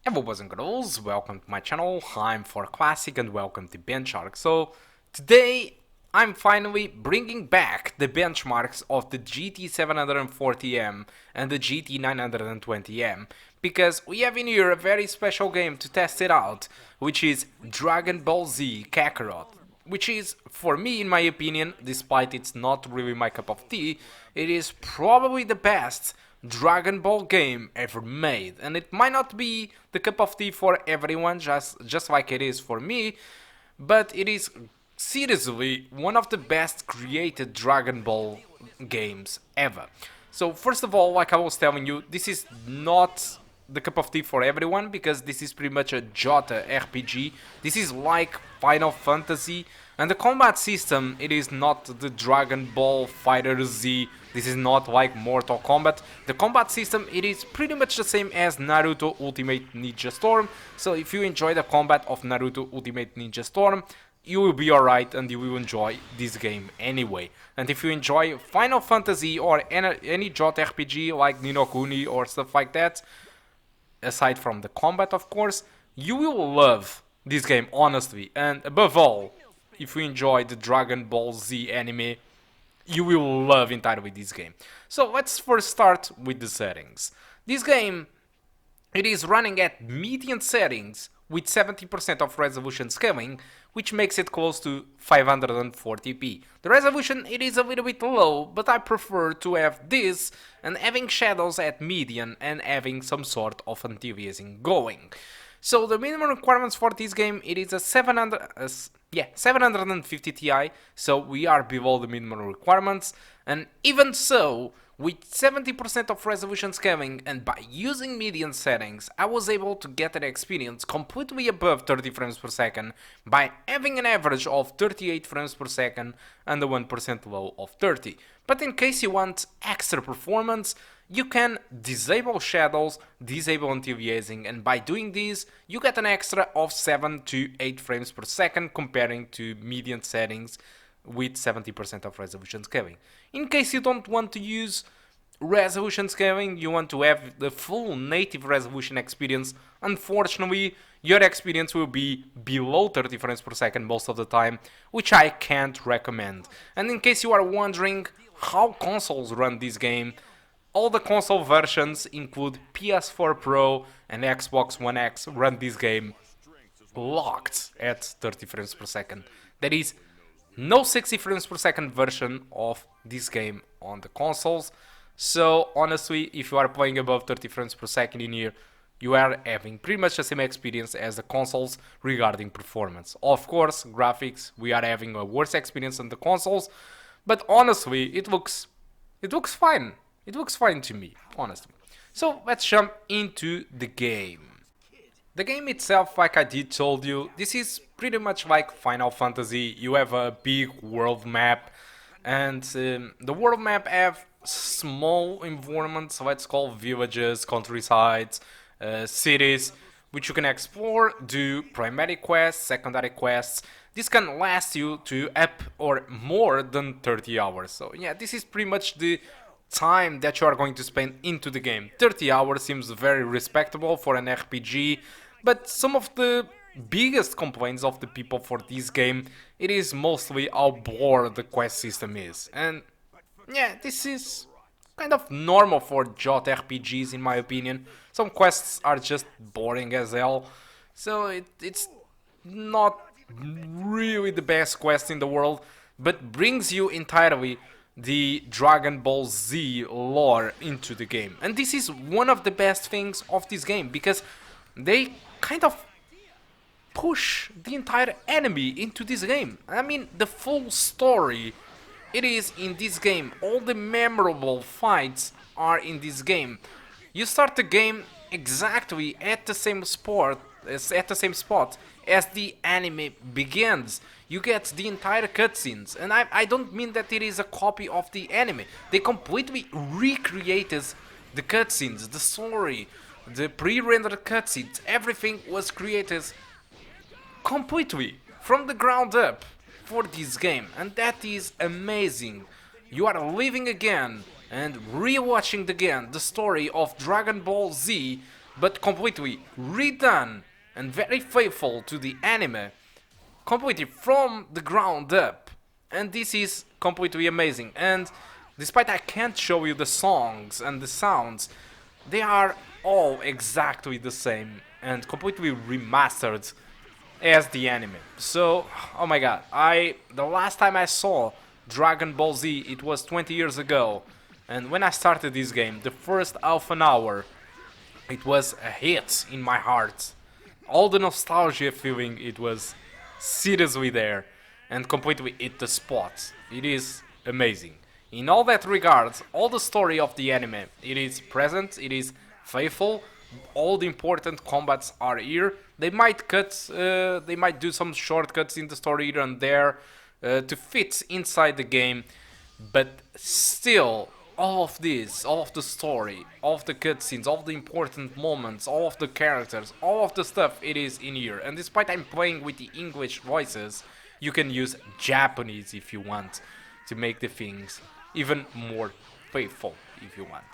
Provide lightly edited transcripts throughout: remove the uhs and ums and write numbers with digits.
Hello boys and girls, welcome to my channel. I'm For Classic and welcome to BenchART. So today I'm finally bringing back the benchmarks of the GT 740M and the GT 920M because we have in here a very special game to test it out, which is Dragon Ball Z Kakarot, which is, for me, in my opinion, despite it's not really my cup of tea, it is probably the best Dragon Ball game ever made. And it might not be the cup of tea for everyone, just like it is for me, but it is seriously one of the best created Dragon Ball games ever. So first of all, like I was telling you, this is not the cup of tea for everyone because this is pretty much a Jota RPG. This is like Final Fantasy, and the combat system, it is not the Dragon Ball Fighter Z. This is not like Mortal Kombat. The combat system, it is pretty much the same as Naruto Ultimate Ninja Storm. So if you enjoy the combat of Naruto Ultimate Ninja Storm, you will be alright and you will enjoy this game anyway. And if you enjoy Final Fantasy or any JRPG like Ni no Kuni or stuff like that, aside from the combat of course, you will love this game honestly. And above all, if you enjoy the Dragon Ball Z anime, you will love entirely this game. So let's first start with the settings. This game, it is running at median settings with 70% of resolution scaling, which makes it close to 540p. The resolution, it is a little bit low, but I prefer to have this and having shadows at median and having some sort of anti-aliasing going. So the minimum requirements for this game, it is a 750 Ti, so we are below the minimum requirements, and even so, with 70% of resolution scaling and by using median settings, I was able to get an experience completely above 30 frames per second by having an average of 38 frames per second and a 1% low of 30. But in case you want extra performance, you can disable shadows, disable anti-aliasing, and by doing this, you get an extra of 7 to 8 frames per second comparing to median settings with 70% of resolution scaling. In case you don't want to use resolution scaling, you want to have the full native resolution experience, unfortunately, your experience will be below 30 frames per second most of the time, which I can't recommend. And in case you are wondering how consoles run this game, all the console versions include PS4 Pro and Xbox One X run this game locked at 30 frames per second. There is no 60 frames per second version of this game on the consoles. So honestly, if you are playing above 30 frames per second in here, you are having pretty much the same experience as the consoles regarding performance. Of course, graphics, we are having a worse experience than the consoles, but honestly, it looks fine. It looks fine to me, honestly. So let's jump into the game. The game itself, like I did told you, this is pretty much like Final Fantasy. You have a big world map, and the world map have small environments, let's call villages, countrysides, cities, which you can explore, do primary quests, secondary quests. This can last you to up or more than 30 hours. So yeah, this is pretty much the time that you are going to spend into the game. 30 hours seems very respectable for an RPG, but some of the biggest complaints of the people for this game, it is mostly how bored the quest system is. And yeah, this is kind of normal for JRPGs in my opinion. Some quests are just boring as hell, so it's not really the best quest in the world, but brings you entirely the Dragon Ball Z lore into the game. And this is one of the best things of this game, because they kind of push the entire enemy into this game. I mean, the full story, it is in this game. All the memorable fights are in this game. You start the game exactly at the same spot as the anime begins. You get the entire cutscenes, and I don't mean that it is a copy of the anime. They completely recreated the cutscenes, the story, the pre-rendered cutscenes. Everything was created completely from the ground up for this game, and that is amazing. You are living again and rewatching again the story of Dragon Ball Z but completely redone and very faithful to the anime, completely from the ground up. And this is completely amazing. And despite I can't show you the songs and the sounds, they are all exactly the same and completely remastered as the anime. So, oh my god, the last time I saw Dragon Ball Z, it was 20 years ago. And when I started this game, the first half an hour, it was a hit in my heart. All the nostalgia feeling, it was seriously there and completely hit the spot. It is amazing. In all that regards, all the story of the anime, it is present, it is faithful, all the important combats are here. They might do some shortcuts in the story here and there to fit inside the game, but still, all of this, all of the story, all of the cutscenes, all of the important moments, all of the characters, all of the stuff, it is in here. And despite I'm playing with the English voices, you can use Japanese if you want to make the things even more faithful if you want.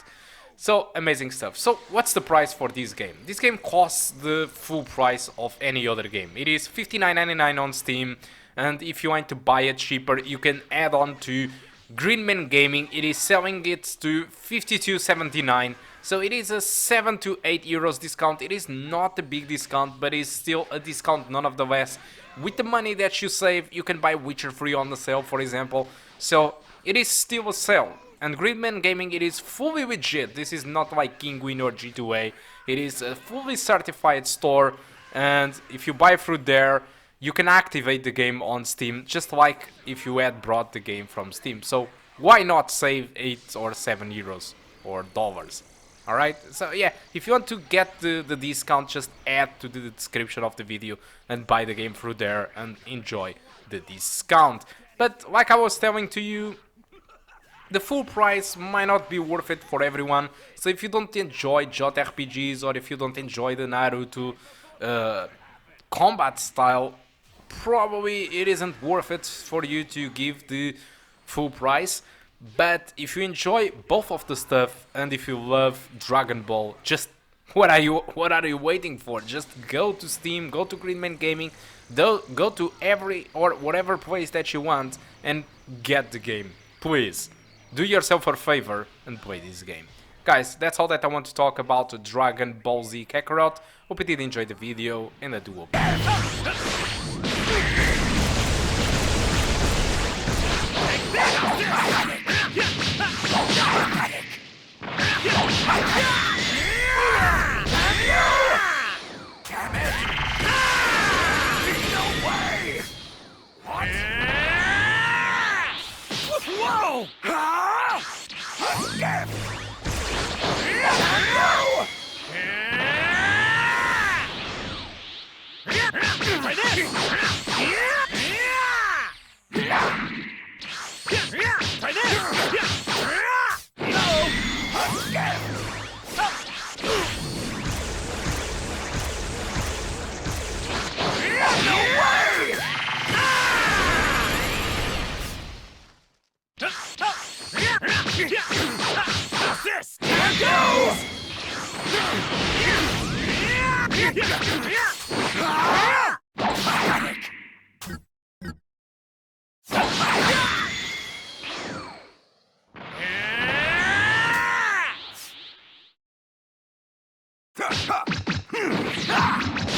So, amazing stuff. So, what's the price for this game? This game costs the full price of any other game. It is $59.99 on Steam, and if you want to buy it cheaper, you can add on to Greenman Gaming. It is selling it to $52.79, so it is a 7 to 8 euros discount. It is not a big discount, but it's still a discount nonetheless. With the money that you save, you can buy Witcher 3 on the sale, for example, so it is still a sale. And Greenman Gaming, it is fully legit. This is not like Kinguin or G2A. It is a fully certified store, and if you buy through there, you can activate the game on Steam, just like if you had brought the game from Steam. So why not save 8 or 7 euros or dollars? Alright, so yeah, if you want to get the discount, just add to the description of the video and buy the game through there and enjoy the discount. But like I was telling to you, the full price might not be worth it for everyone. So if you don't enjoy JRPGs, or if you don't enjoy the Naruto combat style, probably it isn't worth it for you to give the full price. But if you enjoy both of the stuff, and if you love Dragon Ball, just what are you waiting for? Just go to Steam, go to Greenman Gaming, go to every or whatever place that you want and get the game. Please do yourself a favor and play this game. Guys, that's all that I want to talk about Dragon Ball Z Kakarot. Hope you did enjoy the video, and I do hope. Whoa! Try this! Try this! No way! This! Here goes!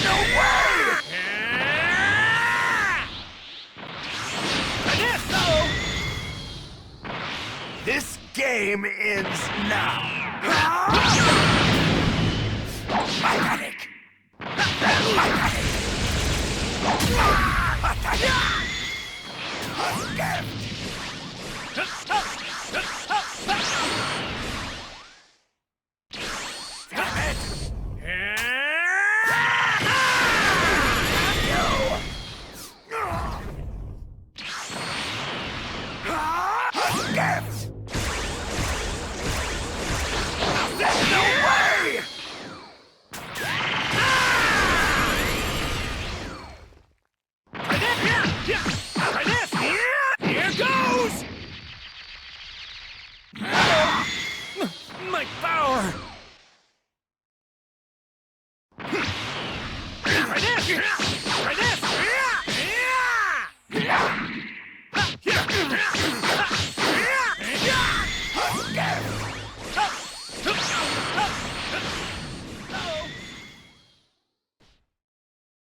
No way! This game ends now. Panic! Here goes! Assist!